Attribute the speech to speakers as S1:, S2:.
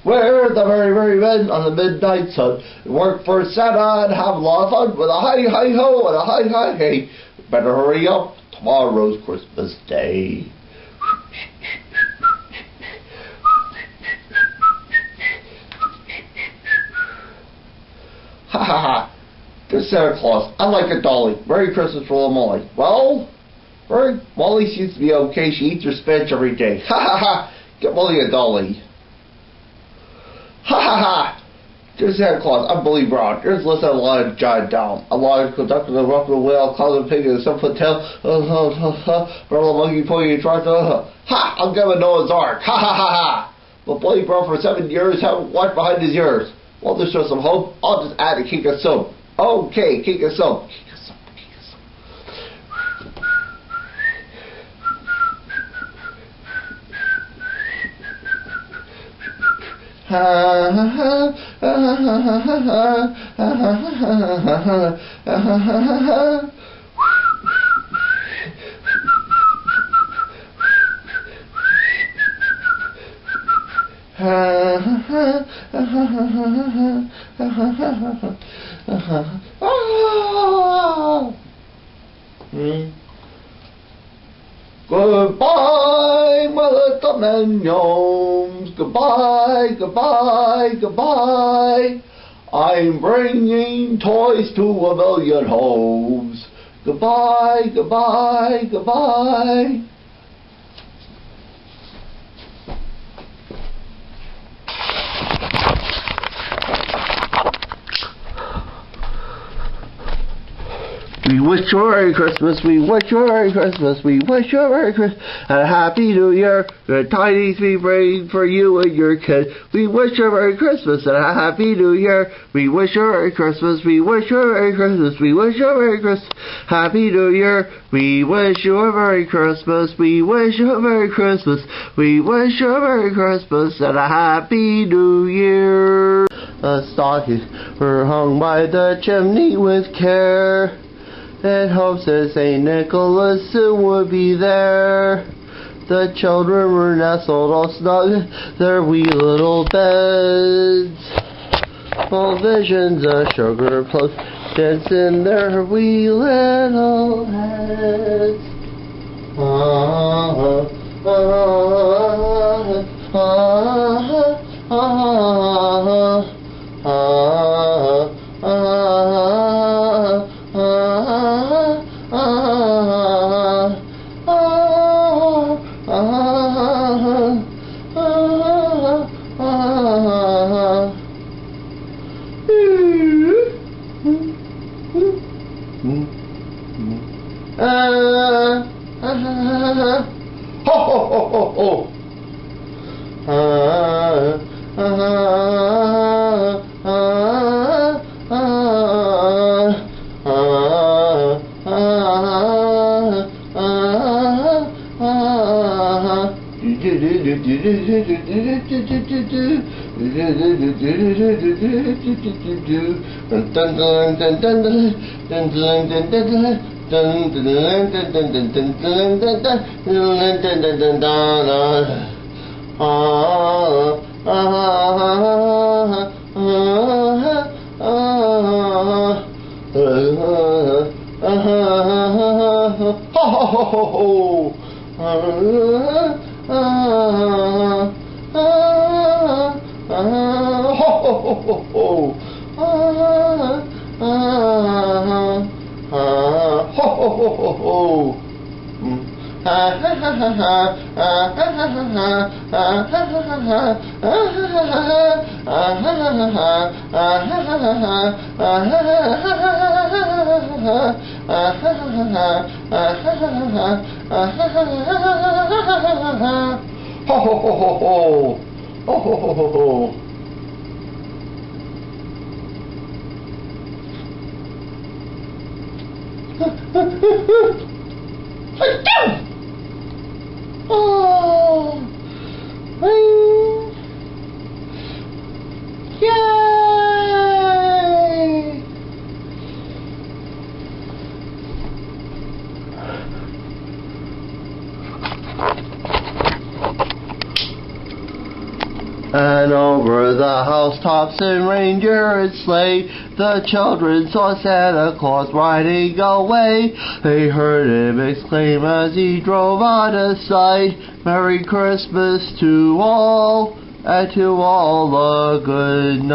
S1: We're the very, very men on the midnight sun. Work for Santa and have a lot of fun with a hi-hi-ho and a hi-hi-hey. Better hurry up. Tomorrow's Christmas Day. Ha ha ha. Dear Santa Claus, I like a dolly. Merry Christmas for little Molly. Well, Molly seems to be okay. She eats her spinach every day. Ha ha ha. Get Molly a dolly. Ha ha ha. Dear Santa Claus, I'm Bully Brown. Here's a list of a lion giant down. A lion conducted a rough and whale, cloud and pig, and a 7-foot tail. Rebel monkey pointing tries to. Ha! I'll give a Noah's Ark. Ha ha ha ha. But Bully Brown for 7 years haven't watched behind his ears. Well, to show some hope, I'll just add a king of soap. Okay, king of soap. King of soap, king of soap. Ha ha ha ha ha ha ha ha. Goodbye, my little minions. Goodbye, goodbye, goodbye. I'm bringing toys to a million homes. Goodbye, goodbye, goodbye. We wish you a Merry Christmas, we wish you a Merry Christmas, we wish you a Merry Christmas, and a Happy New Year. Good tidings we bring for you and your kid. We wish you a Merry Christmas and a Happy New Year. We wish you a Merry Christmas, we wish you a Merry Christmas, we wish you a Merry Christmas, Happy New Year. We wish you a Merry Christmas, we wish you a Merry Christmas, we wish you a Merry Christmas and a Happy New Year. The stockings were hung by the chimney with care. In hopes that St. Nicholas soon would be there. The children were nestled all snug in their wee little beds. Full visions of sugar plums danced in their wee little heads. Ah, ah, ah, ah, ah, ah, ho ho ho ho ho. And over the housetops and reindeer and sleigh, the children saw Santa Claus riding away. They heard him exclaim as he drove out of sight, "Merry Christmas to all, and to all a good night."